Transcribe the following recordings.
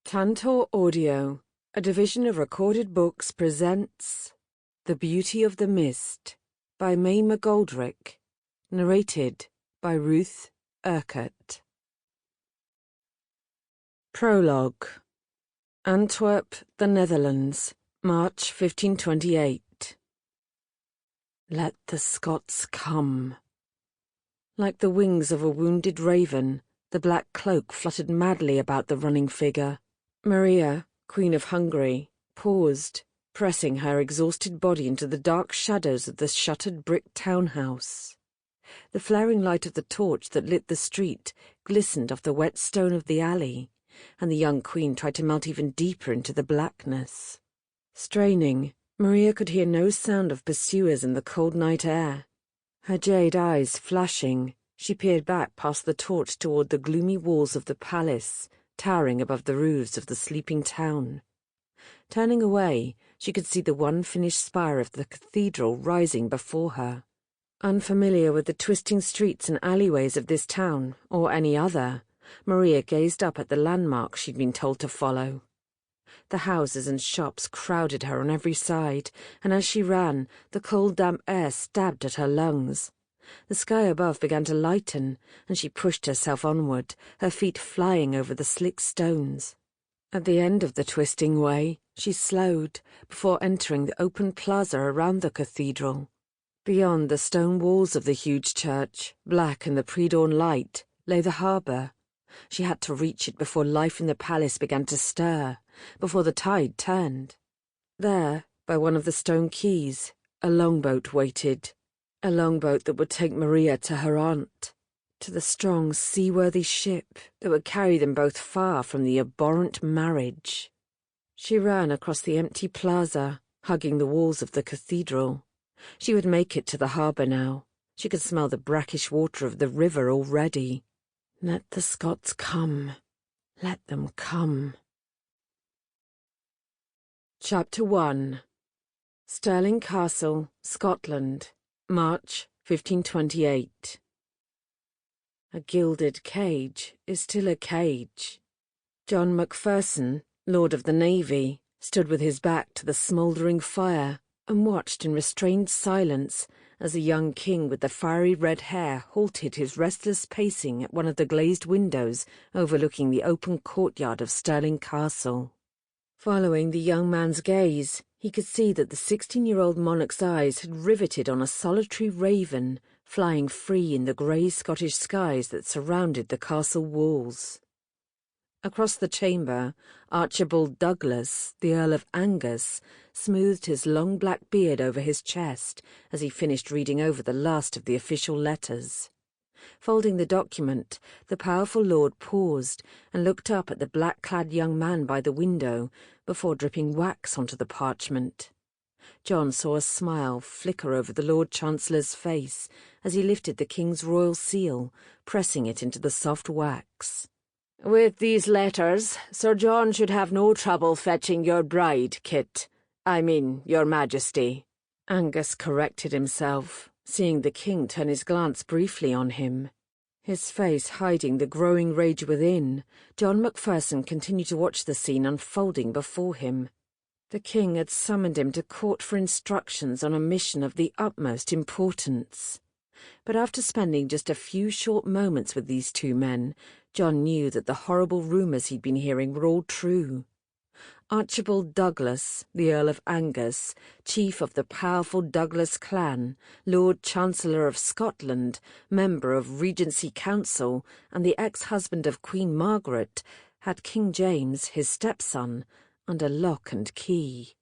Tantor Audio, a division of Recorded Books, presents The Beauty of the Mist by Mcgoldrick, narrated by Ruth, Urquhart. Prologue. Antwerp, the Netherlands, March 1528. Let the Scots come. Like the wings of a wounded raven, the black cloak fluttered madly about the running figure. Maria, Queen of Hungary, paused, pressing her exhausted body into the dark shadows of the shuttered brick townhouse. The flaring light of the torch that lit the street glistened off the wet stone of the alley, and the young queen tried to melt even deeper into the blackness. Straining, Maria could hear no sound of pursuers in the cold night air. Her jade eyes flashing, she peered back past the torch toward the gloomy walls of the palace, towering above the roofs of the sleeping town. Turning away, she could see the one finished spire of the cathedral rising before her. Unfamiliar with the twisting streets and alleyways of this town, or any other, Maria gazed up at the landmark she'd been told to follow. The houses and shops crowded her on every side, and as she ran, the cold damp air stabbed at her lungs. The sky above began to lighten, and she pushed herself onward, her feet flying over the slick stones. At the end of the twisting way, she slowed, before entering the open plaza around the cathedral. Beyond the stone walls of the huge church, black in the pre-dawn light, lay the harbour. She had to reach it before life in the palace began to stir, before the tide turned. There, by one of the stone quays, a longboat waited. A longboat that would take Maria to her aunt, to the strong, seaworthy ship that would carry them both far from the abhorrent marriage. She ran across the empty plaza, hugging the walls of the cathedral. She would make it to the harbour now. She could smell the brackish water of the river already. Let the Scots come. Let them come. Chapter 1. Stirling Castle, Scotland, March 1528. A gilded cage is still a cage. John Macpherson, Lord of the Navy, stood with his back to the smouldering fire and watched in restrained silence as the young king with the fiery red hair halted his restless pacing at one of the glazed windows overlooking the open courtyard of Stirling Castle. Following the young man's gaze, he could see that the 16-year-old monarch's eyes had riveted on a solitary raven flying free in the grey Scottish skies that surrounded the castle walls. Across the chamber, Archibald Douglas, the Earl of Angus, smoothed his long black beard over his chest as he finished reading over the last of the official letters. Folding the document, the powerful lord paused and looked up at the black-clad young man by the window before dripping wax onto the parchment. John saw a smile flicker over the Lord Chancellor's face as he lifted the king's royal seal, pressing it into the soft wax. "With these letters, Sir John should have no trouble fetching your bride, your Majesty." Angus corrected himself, seeing the king turn his glance briefly on him. His face hiding the growing rage within, John Macpherson continued to watch the scene unfolding before him. The king had summoned him to court for instructions on a mission of the utmost importance. But after spending just a few short moments with these two men, John knew that the horrible rumours he'd been hearing were all true. Archibald Douglas, the Earl of Angus, chief of the powerful Douglas clan, Lord Chancellor of Scotland, member of Regency Council, and the ex-husband of Queen Margaret, had King James, his stepson, under lock and key.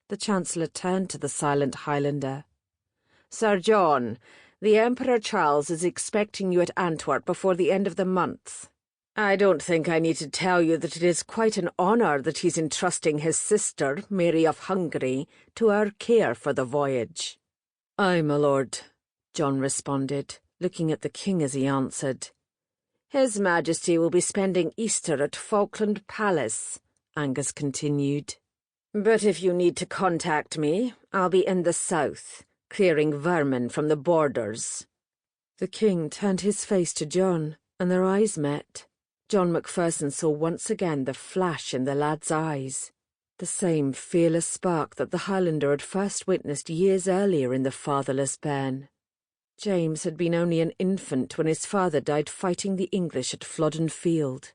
The Chancellor turned to the silent Highlander. "Sir John, the Emperor Charles is expecting you at Antwerp before the end of the month. I don't think I need to tell you that it is quite an honour that he's entrusting his sister, Mary of Hungary, to our care for the voyage." "Aye, my lord," John responded, looking at the king as he answered. "His Majesty will be spending Easter at Falkland Palace," Angus continued. "But if you need to contact me, I'll be in the south, clearing vermin from the borders." The king turned his face to John, and their eyes met. John Macpherson saw once again the flash in the lad's eyes, the same fearless spark that the Highlander had first witnessed years earlier in the fatherless bairn. James had been only an infant when his father died fighting the English at Flodden Field.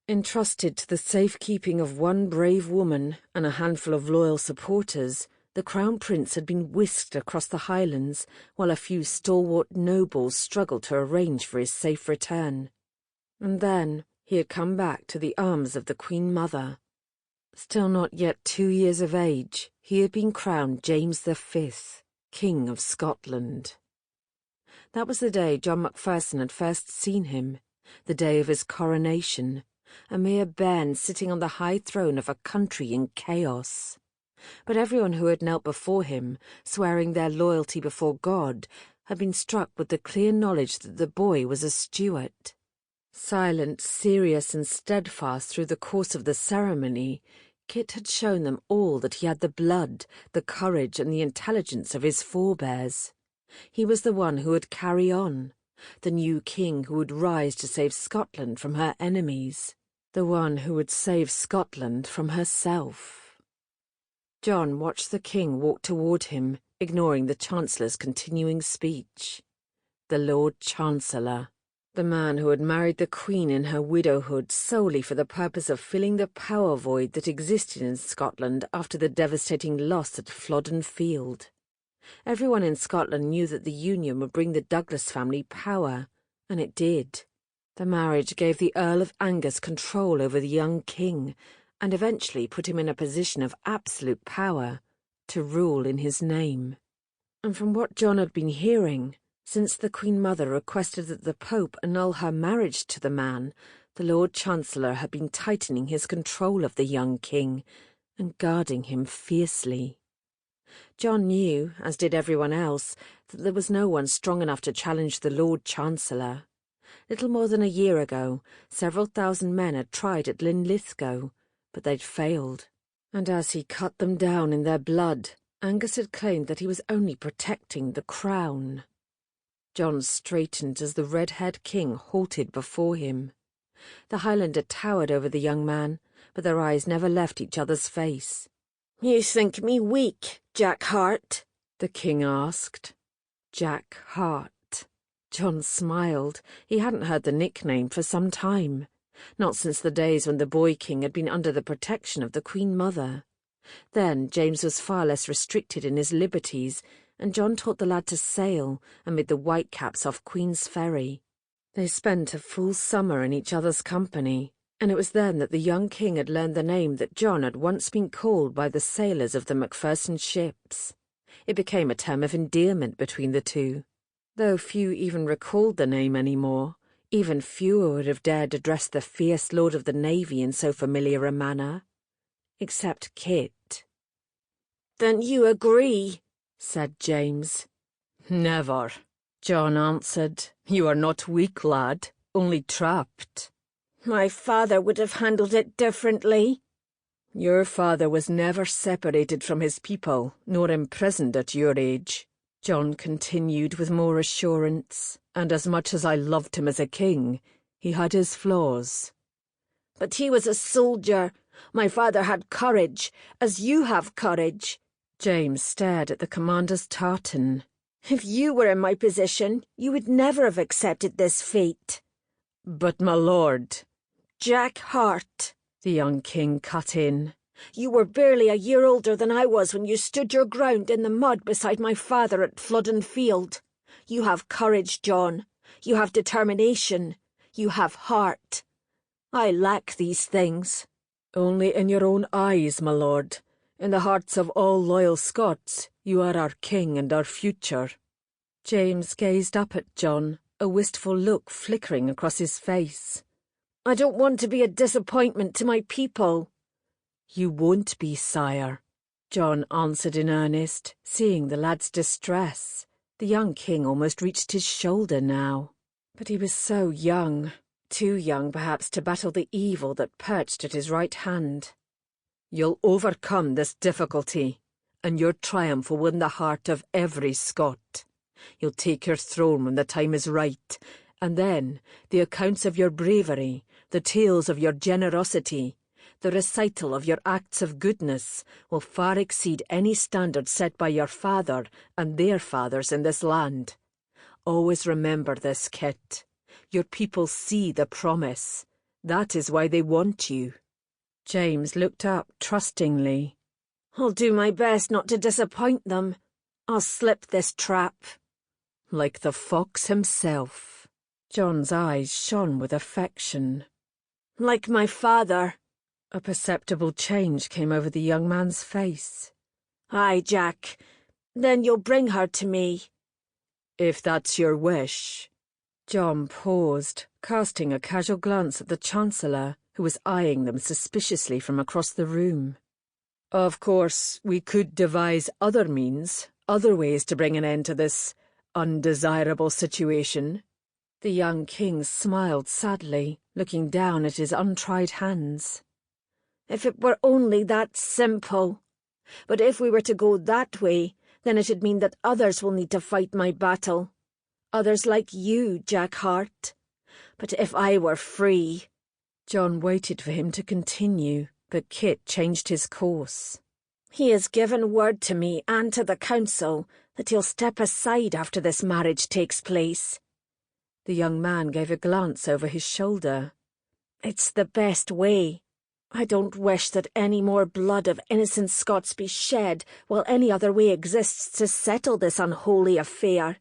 Entrusted to the safekeeping of one brave woman and a handful of loyal supporters, the Crown Prince had been whisked across the Highlands while a few stalwart nobles struggled to arrange for his safe return. And then he had come back to the arms of the Queen Mother. Still not yet 2 years of age, he had been crowned James V, King of Scotland. That was the day John Macpherson had first seen him, the day of his coronation, a mere bairn sitting on the high throne of a country in chaos. But everyone who had knelt before him, swearing their loyalty before God, had been struck with the clear knowledge that the boy was a Stuart. Silent, serious and steadfast through the course of the ceremony, Kit had shown them all that he had the blood, the courage and the intelligence of his forebears. He was the one who would carry on, the new king who would rise to save Scotland from her enemies, the one who would save Scotland from herself. John watched the king walk toward him, ignoring the Chancellor's continuing speech. The Lord Chancellor, the man who had married the Queen in her widowhood solely for the purpose of filling the power void that existed in Scotland after the devastating loss at Flodden Field. Everyone in Scotland knew that the union would bring the Douglas family power, and it did. The marriage gave the Earl of Angus control over the young king, and eventually put him in a position of absolute power to rule in his name. And from what John had been hearing, since the Queen Mother requested that the Pope annul her marriage to the man, the Lord Chancellor had been tightening his control of the young king and guarding him fiercely. John knew, as did everyone else, that there was no one strong enough to challenge the Lord Chancellor. Little more than a year ago, several thousand men had tried at Linlithgow, but they'd failed. And as he cut them down in their blood, Angus had claimed that he was only protecting the crown. John straightened as the red-haired king halted before him. The Highlander towered over the young man, but their eyes never left each other's face. "You think me weak, Jack Hart?" the king asked. Jack Hart. John smiled. He hadn't heard the nickname for some time, not since the days when the boy king had been under the protection of the Queen Mother. Then James was far less restricted in his liberties, and John taught the lad to sail amid the whitecaps off Queen's Ferry. They spent a full summer in each other's company, and it was then that the young king had learned the name that John had once been called by the sailors of the Macpherson ships. It became a term of endearment between the two, though few even recalled the name anymore. Even fewer would have dared address the fierce lord of the navy in so familiar a manner, except Kit. "Then you agree?" said James. "Never," John answered. "You are not weak, lad, only trapped." "My father would have handled it differently." "Your father was never separated from his people, nor imprisoned at your age," John continued with more assurance, "and as much as I loved him as a king, he had his flaws." "But he was a soldier. My father had courage, as you have courage." James stared at the commander's tartan. "If you were in my position, you would never have accepted this fate." "But, my lord—" "Jack Hart," the young king cut in. "You were barely a year older than I was when you stood your ground in the mud beside my father at Flodden Field. You have courage, John. You have determination. You have heart. I lack these things." "Only in your own eyes, my lord. In the hearts of all loyal Scots, you are our king and our future." James gazed up at John, a wistful look flickering across his face. "I don't want to be a disappointment to my people." "You won't be, sire," John answered in earnest, seeing the lad's distress. The young king almost reached his shoulder now. But he was so young, too young perhaps to battle the evil that perched at his right hand. "You'll overcome this difficulty, and your triumph will win the heart of every Scot. You'll take your throne when the time is right, and then the accounts of your bravery, The tales of your generosity, the recital of your acts of goodness, will far exceed any standard set by your father and their fathers in this land. Always remember this, Kit. Your people see the promise. That is why they want you." James looked up trustingly. "I'll do my best not to disappoint them. I'll slip this trap." "Like the fox himself." John's eyes shone with affection. "Like my father." A perceptible change came over the young man's face. "Aye, Jack. Then you'll bring her to me." "If that's your wish." John paused, casting a casual glance at the Chancellor, who was eyeing them suspiciously from across the room. "Of course, we could devise other means, other ways to bring an end to this undesirable situation." The young king smiled sadly, looking down at his untried hands. "If it were only that simple. But if we were to go that way, then it'd mean that others will need to fight my battle. Others like you, Jack Hart. But if I were free—" John waited for him to continue, but Kit changed his course. "He has given word to me and to the council that he'll step aside after this marriage takes place." The young man gave a glance over his shoulder. "It's the best way. I don't wish that any more blood of innocent Scots be shed while any other way exists to settle this unholy affair.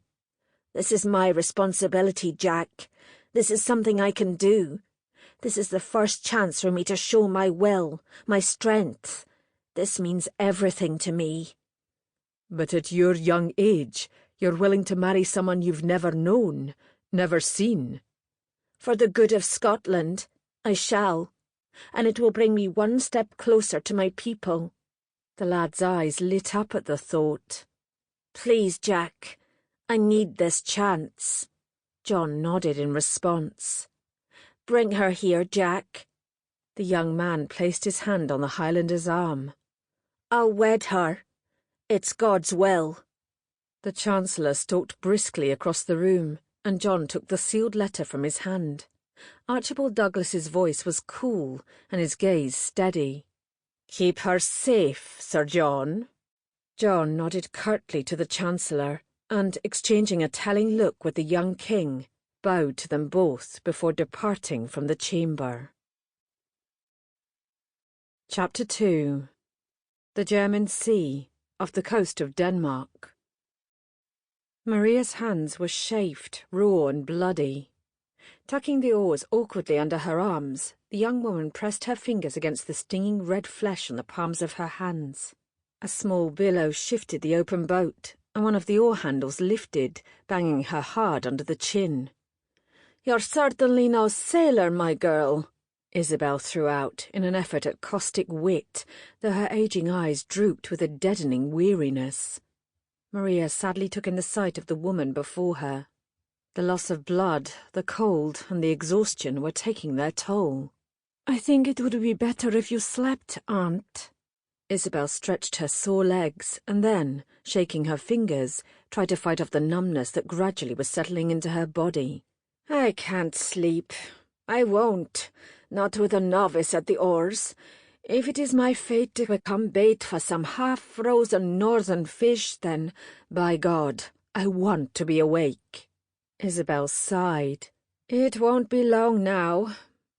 This is my responsibility, Jack. This is something I can do. This is the first chance for me to show my will, my strength. This means everything to me." "But at your young age, you're willing to marry someone you've never known, never seen." "For the good of Scotland, I shall. And it will bring me one step closer to my people." The lad's eyes lit up at the thought. "Please, Jack, I need this chance." John nodded in response. "Bring her here, Jack." The young man placed his hand on the Highlander's arm. "I'll wed her. It's God's will." The Chancellor stalked briskly across the room, and John took the sealed letter from his hand. Archibald Douglas's voice was cool, and his gaze steady. "Keep her safe, Sir John." John nodded curtly to the Chancellor, and, exchanging a telling look with the young king, bowed to them both before departing from the chamber. Chapter 2. The German Sea, off the coast of Denmark. Maria's hands were chafed, raw and bloody. Tucking the oars awkwardly under her arms, the young woman pressed her fingers against the stinging red flesh on the palms of her hands. A small billow shifted the open boat, and one of the oar handles lifted, banging her hard under the chin. "You're certainly no sailor, my girl," Isabel threw out, in an effort at caustic wit, though her aging eyes drooped with a deadening weariness. Maria sadly took in the sight of the woman before her. The loss of blood, the cold, and the exhaustion were taking their toll. "I think it would be better if you slept, Aunt." Isabel stretched her sore legs, and then, shaking her fingers, tried to fight off the numbness that gradually was settling into her body. "I can't sleep. I won't. Not with a novice at the oars. If it is my fate to become bait for some half-frozen northern fish, then, by God, I want to be awake." Isabel sighed. "It won't be long now.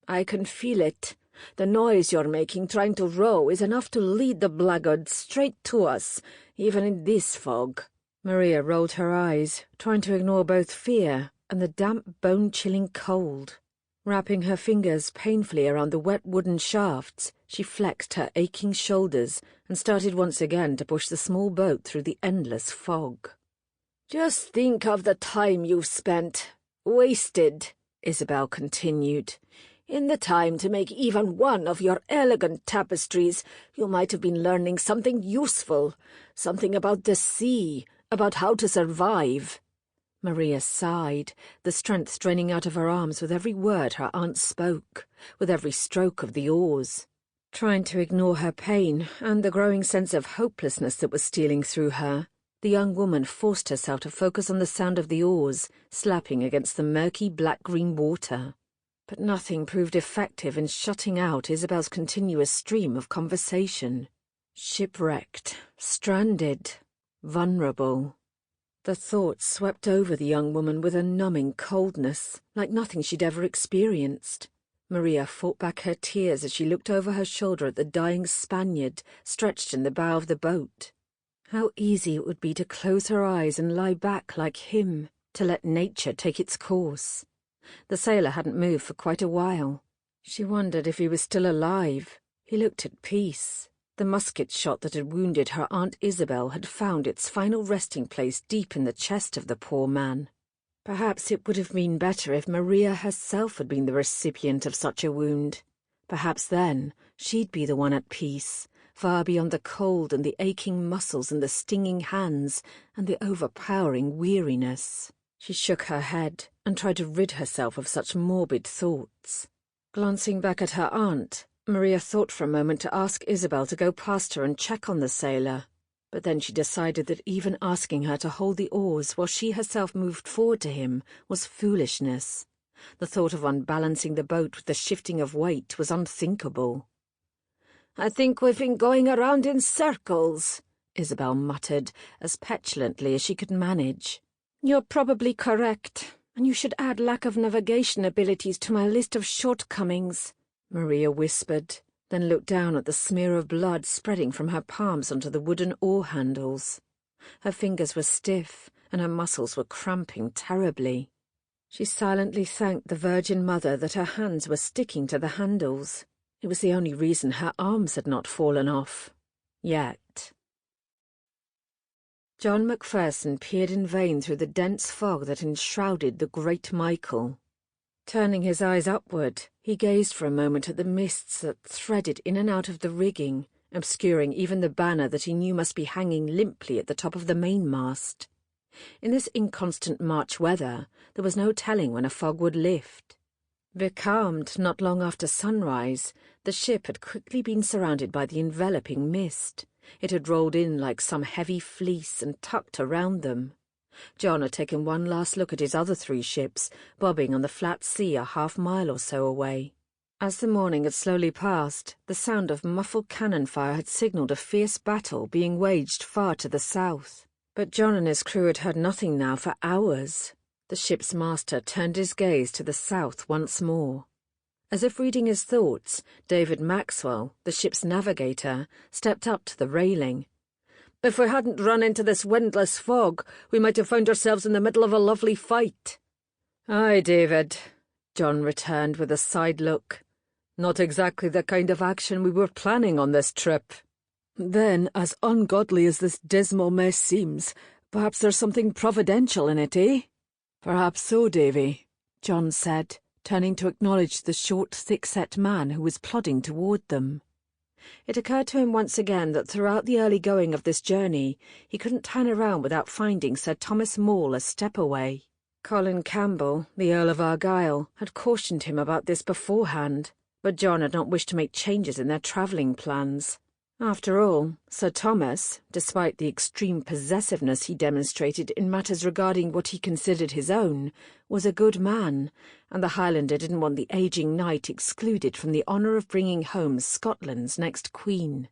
I can feel it. The noise you're making trying to row is enough to lead the blackguard straight to us, even in this fog." Maria rolled her eyes, trying to ignore both fear and the damp, bone-chilling cold. Wrapping her fingers painfully around the wet wooden shafts, she flexed her aching shoulders and started once again to push the small boat through the endless fog. "Just think of the time you've spent, wasted," Isabel continued. "In the time to make even one of your elegant tapestries, you might have been learning something useful, something about the sea, about how to survive." Maria sighed, the strength draining out of her arms with every word her aunt spoke, with every stroke of the oars. Trying to ignore her pain and the growing sense of hopelessness that was stealing through her, the young woman forced herself to focus on the sound of the oars slapping against the murky black-green water. but nothing proved effective in shutting out Isabel's continuous stream of conversation. Shipwrecked, stranded, vulnerable. The thought swept over the young woman with a numbing coldness, like nothing she'd ever experienced. Maria fought back her tears as she looked over her shoulder at the dying Spaniard stretched in the bow of the boat. How easy it would be to close her eyes and lie back like him, to let nature take its course. The sailor hadn't moved for quite a while. She wondered if he was still alive. He looked at peace. The musket shot that had wounded her Aunt Isabel had found its final resting place deep in the chest of the poor man. Perhaps it would have been better if Maria herself had been the recipient of such a wound. Perhaps then she'd be the one at peace, far beyond the cold and the aching muscles and the stinging hands and the overpowering weariness. She shook her head and tried to rid herself of such morbid thoughts. Glancing back at her aunt, Maria thought for a moment to ask Isabel to go past her and check on the sailor, but then she decided that even asking her to hold the oars while she herself moved forward to him was foolishness. The thought of unbalancing the boat with the shifting of weight was unthinkable. "I think we've been going around in circles," Isabel muttered, as petulantly as she could manage. "You're probably correct, and you should add lack of navigation abilities to my list of shortcomings," Maria whispered, then looked down at the smear of blood spreading from her palms onto the wooden oar handles. Her fingers were stiff, and her muscles were cramping terribly. She silently thanked the Virgin Mother that her hands were sticking to the handles. It was the only reason her arms had not fallen off. Yet. John Macpherson peered in vain through the dense fog that enshrouded the great Michael. Turning his eyes upward, he gazed for a moment at the mists that threaded in and out of the rigging, obscuring even the banner that he knew must be hanging limply at the top of the mainmast. In this inconstant March weather, there was no telling when a fog would lift. Becalmed not long after sunrise, the ship had quickly been surrounded by the enveloping mist. It had rolled in like some heavy fleece and tucked around them. John had taken one last look at his other 3 ships, bobbing on the flat sea a half-mile or so away. As the morning had slowly passed, the sound of muffled cannon fire had signalled a fierce battle being waged far to the south. But John and his crew had heard nothing now for hours. The ship's master turned his gaze to the south once more. As if reading his thoughts, David Maxwell, the ship's navigator, stepped up to the railing. "If we hadn't run into this windless fog, we might have found ourselves in the middle of a lovely fight." "Aye, David," John returned with a side look. "Not exactly the kind of action we were planning on this trip." "Then, as ungodly as this dismal mess seems, perhaps there's something providential in it, eh?" "Perhaps so, Davy," John said, turning to acknowledge the short, thick-set man who was plodding toward them. It occurred to him once again that throughout the early going of this journey he couldn't turn around without finding Sir Thomas Maule a step away. Colin Campbell, the Earl of Argyll, had cautioned him about this beforehand, but John had not wished to make changes in their travelling plans. After all, Sir Thomas, despite the extreme possessiveness he demonstrated in matters regarding what he considered his own, was a good man, and the Highlander didn't want the ageing knight excluded from the honour of bringing home Scotland's next queen.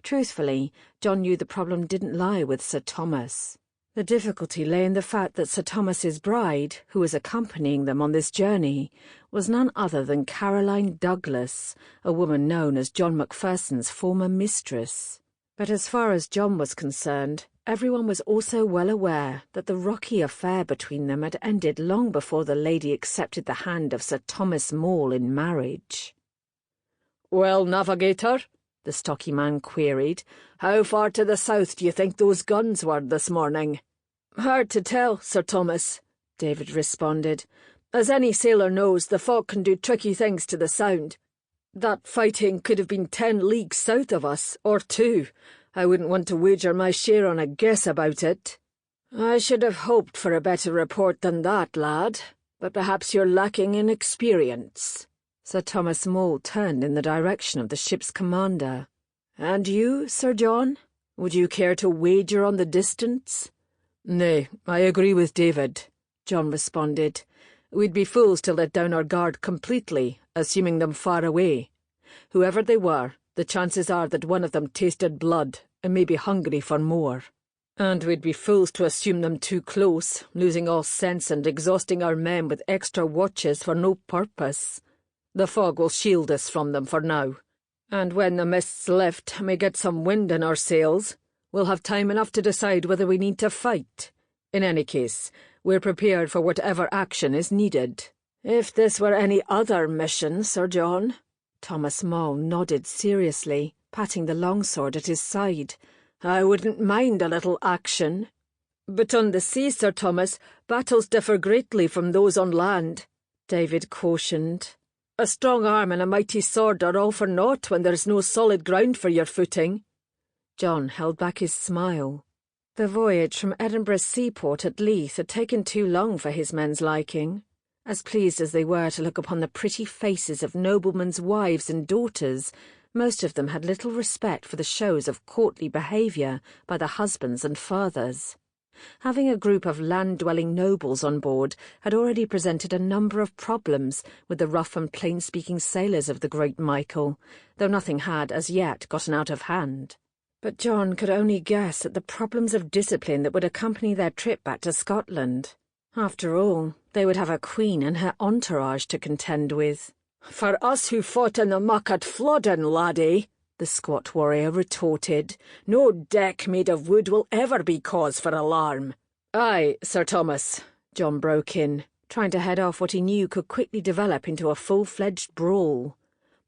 Truthfully, John knew the problem didn't lie with Sir Thomas. The difficulty lay in the fact that Sir Thomas's bride, who was accompanying them on this journey, was none other than Caroline Douglas, a woman known as John Macpherson's former mistress. But as far as John was concerned, everyone was also well aware that the rocky affair between them had ended long before the lady accepted the hand of Sir Thomas Maule in marriage. "Well, navigator," the stocky man queried, "how far to the south do you think those guns were this morning?" "Hard to tell, Sir Thomas," David responded. "As any sailor knows, the fog can do tricky things to the sound. That fighting could have been 10 leagues south of us, or 2. I wouldn't want to wager my share on a guess about it." "I should have hoped for a better report than that, lad, but perhaps you're lacking in experience." Sir Thomas Maule turned in the direction of the ship's commander. "And you, Sir John? Would you care to wager on the distance?" "Nay, I agree with David," John responded. We'd be fools to let down our guard completely, assuming them far away. Whoever they were, the chances are that one of them tasted blood and may be hungry for more. And we'd be fools to assume them too close, losing all sense and exhausting our men with extra watches for no purpose. The fog will shield us from them for now. And when the mists lift and we get some wind in our sails, we'll have time enough to decide whether we need to fight. In any case, we're prepared for whatever action is needed. If this were any other mission, Sir John— Thomas Maule nodded seriously, patting the longsword at his side— I wouldn't mind a little action. But on the sea, Sir Thomas, battles differ greatly from those on land, David cautioned. A strong arm and a mighty sword are all for naught when there's no solid ground for your footing. John held back his smile. The voyage from Edinburgh's seaport at Leith had taken too long for his men's liking. As pleased as they were to look upon the pretty faces of noblemen's wives and daughters, most of them had little respect for the shows of courtly behaviour by the husbands and fathers. Having a group of land-dwelling nobles on board had already presented a number of problems with the rough and plain-speaking sailors of the Great Michael, though nothing had as yet gotten out of hand. But John could only guess at the problems of discipline that would accompany their trip back to Scotland. After all, they would have a queen and her entourage to contend with. "For us who fought in the muck at Flodden, laddie," the squat warrior retorted, "no deck made of wood will ever be cause for alarm." "Aye, Sir Thomas," John broke in, trying to head off what he knew could quickly develop into a full-fledged brawl.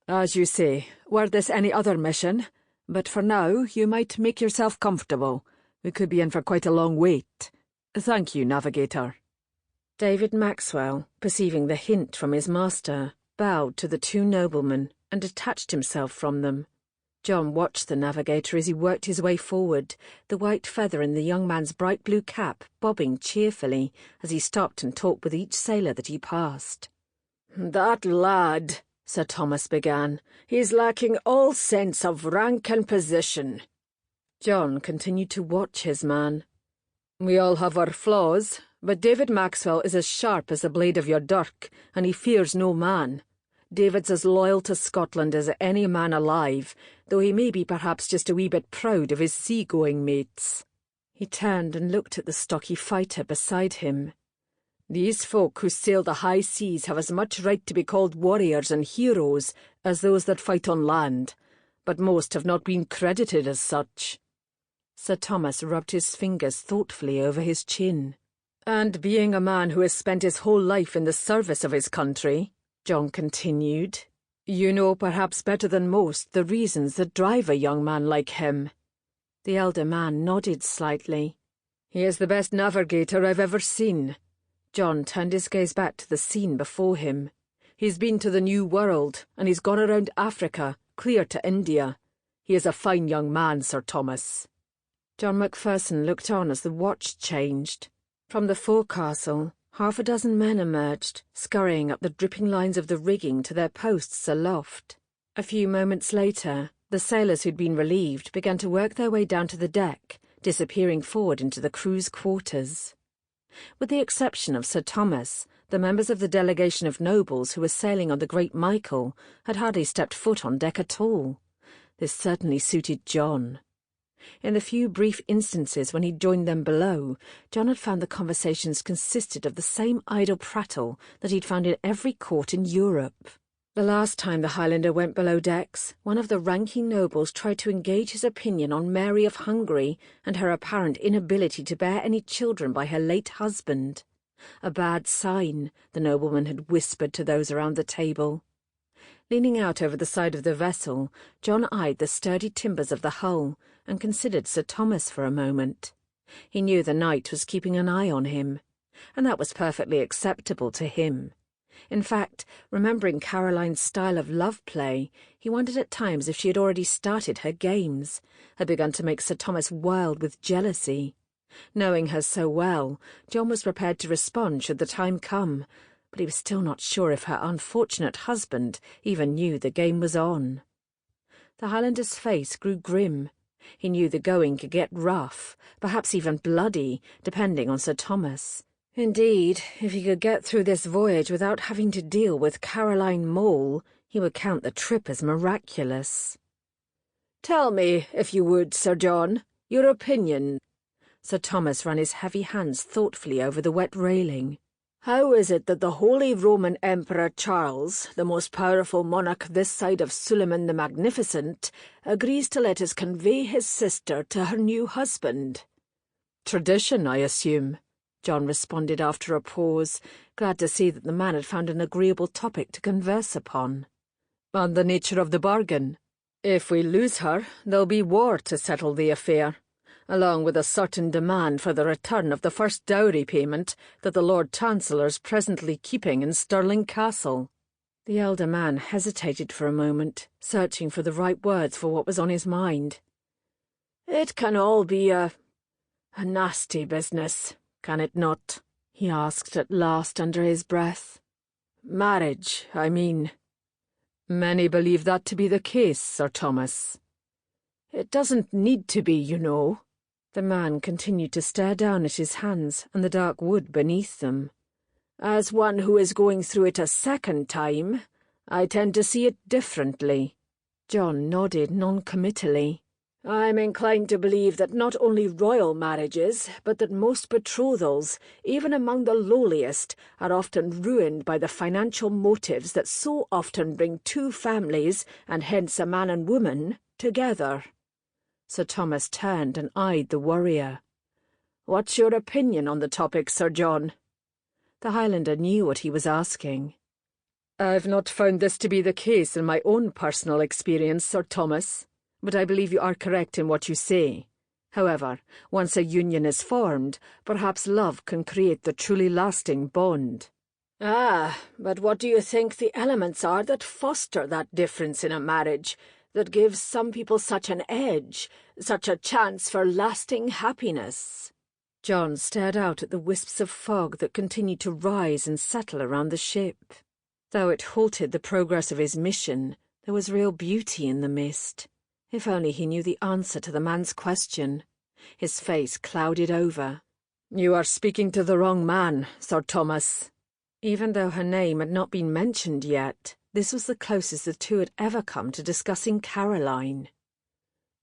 "As you say, were this any other mission, but for now you might make yourself comfortable. We could be in for quite a long wait. Thank you, navigator." David Maxwell, perceiving the hint from his master, bowed to the two noblemen and detached himself from them. John watched the navigator as he worked his way forward, the white feather in the young man's bright blue cap bobbing cheerfully as he stopped and talked with each sailor that he passed. "That lad," Sir Thomas began, "is lacking all sense of rank and position." John continued to watch his man. "We all have our flaws, but David Maxwell is as sharp as the blade of your dirk, and he fears no man. David's as loyal to Scotland as any man alive, though he may be perhaps just a wee bit proud of his sea-going mates." He turned and looked at the stocky fighter beside him. "These folk who sail the high seas have as much right to be called warriors and heroes as those that fight on land, but most have not been credited as such." Sir Thomas rubbed his fingers thoughtfully over his chin. "And being a man who has spent his whole life in the service of his country," John continued, "you know perhaps better than most the reasons that drive a young man like him." The elder man nodded slightly. "He is the best navigator I've ever seen." John turned his gaze back to the scene before him. "He's been to the New World, and he's gone around Africa, clear to India. He is a fine young man, Sir Thomas." John Macpherson looked on as the watch changed. From the forecastle, half a dozen men emerged, scurrying up the dripping lines of the rigging to their posts aloft. A few moments later, the sailors who'd been relieved began to work their way down to the deck, disappearing forward into the crew's quarters. With the exception of Sir Thomas, the members of the delegation of nobles who were sailing on the Great Michael had hardly stepped foot on deck at all. This certainly suited John. In the few brief instances when he'd joined them below, John had found the conversations consisted of the same idle prattle that he'd found in every court in Europe. The last time the Highlander went below decks, one of the ranking nobles tried to engage his opinion on Mary of Hungary and her apparent inability to bear any children by her late husband. A bad sign, the nobleman had whispered to those around the table. Leaning out over the side of the vessel, John eyed the sturdy timbers of the hull and considered Sir Thomas for a moment. He knew the knight was keeping an eye on him, and that was perfectly acceptable to him. In fact, remembering Caroline's style of love-play, he wondered at times if she had already started her games, had begun to make Sir Thomas wild with jealousy. Knowing her so well, John was prepared to respond should the time come, but he was still not sure if her unfortunate husband even knew the game was on. The Highlander's face grew grim. He knew the going could get rough, perhaps even bloody, depending on Sir Thomas. Indeed, if he could get through this voyage without having to deal with Caroline Mole, he would count the trip as miraculous. "Tell me, if you would, Sir John, your opinion." Sir Thomas ran his heavy hands thoughtfully over the wet railing. "How is it that the Holy Roman Emperor Charles, the most powerful monarch this side of Suleiman the Magnificent, agrees to let us convey his sister to her new husband?" "Tradition, I assume," John responded after a pause, glad to see that the man had found an agreeable topic to converse upon. "And the nature of the bargain? If we lose her, there'll be war to settle the affair, along with a certain demand for the return of the first dowry payment that the Lord Chancellor's presently keeping in Stirling Castle." The elder man hesitated for a moment, searching for the right words for what was on his mind. "It can all be a nasty business, can it not?" he asked at last under his breath. "Marriage, I mean." "Many believe that to be the case, Sir Thomas." "It doesn't need to be, you know." The man continued to stare down at his hands and the dark wood beneath them. "As one who is going through it a second time, I tend to see it differently." John nodded noncommittally. "I'm inclined to believe that not only royal marriages, but that most betrothals, even among the lowliest, are often ruined by the financial motives that so often bring two families, and hence a man and woman, together." Sir Thomas turned and eyed the warrior. "What's your opinion on the topic, Sir John?" The Highlander knew what he was asking. "I've not found this to be the case in my own personal experience, Sir Thomas, but I believe you are correct in what you say. However, once a union is formed, perhaps love can create the truly lasting bond." "Ah, but what do you think the elements are that foster that difference in a marriage, that gives some people such an edge, such a chance for lasting happiness?" John stared out at the wisps of fog that continued to rise and settle around the ship. Though it halted the progress of his mission, there was real beauty in the mist. If only he knew the answer to the man's question. His face clouded over. "You are speaking to the wrong man, Sir Thomas." Even though her name had not been mentioned yet, this was the closest the two had ever come to discussing Caroline.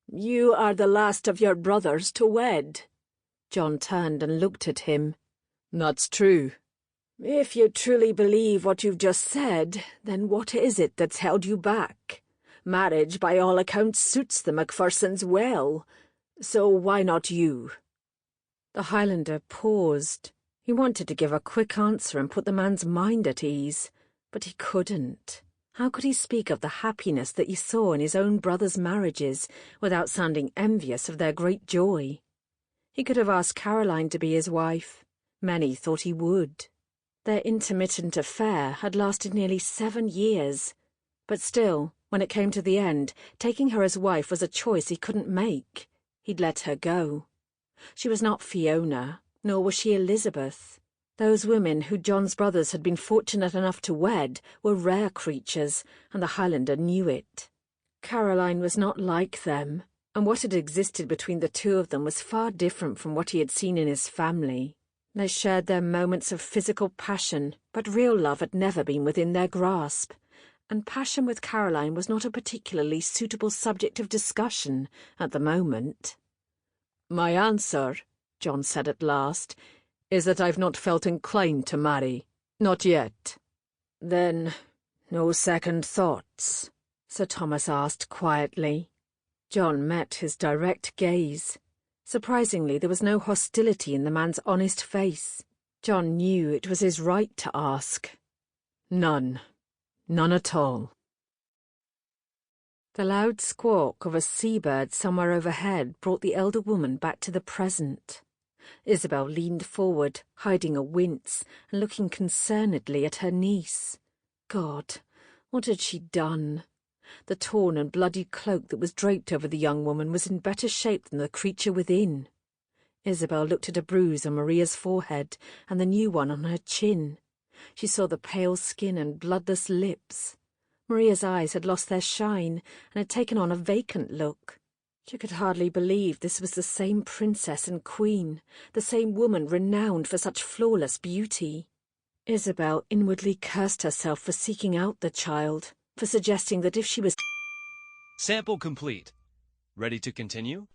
"You are the last of your brothers to wed." John turned and looked at him. "That's true." "If you truly believe what you've just said, then what is it that's held you back? Marriage, by all accounts, suits the Macphersons well. So why not you?" The Highlander paused. He wanted to give a quick answer and put the man's mind at ease, but he couldn't. How could he speak of the happiness that he saw in his own brothers' marriages without sounding envious of their great joy? He could have asked Caroline to be his wife. Many thought he would. Their intermittent affair had lasted nearly 7 years, but still, when it came to the end, taking her as wife was a choice he couldn't make. He'd let her go. She was not Fiona, nor was she Elizabeth. Those women who John's brothers had been fortunate enough to wed were rare creatures, and the Highlander knew it. Caroline was not like them, and what had existed between the two of them was far different from what he had seen in his family. They shared their moments of physical passion, but real love had never been within their grasp. And passion with Caroline was not a particularly suitable subject of discussion at the moment. "My answer," John said at last, "is that I've not felt inclined to marry. Not yet." "Then, no second thoughts?" Sir Thomas asked quietly. John met his direct gaze. Surprisingly, there was no hostility in the man's honest face. John knew it was his right to ask. "None. None at all." The loud squawk of a seabird somewhere overhead brought the elder woman back to the present. Isabel leaned forward, hiding a wince, and looking concernedly at her niece. God, what had she done? The torn and bloody cloak that was draped over the young woman was in better shape than the creature within. Isabel looked at a bruise on Maria's forehead and the new one on her chin. She saw the pale skin and bloodless lips. Maria's eyes had lost their shine and had taken on a vacant look. She could hardly believe this was the same princess and queen, the same woman renowned for such flawless beauty. Isabel inwardly cursed herself for seeking out the child, for suggesting that if she was... Sample complete. Ready to continue?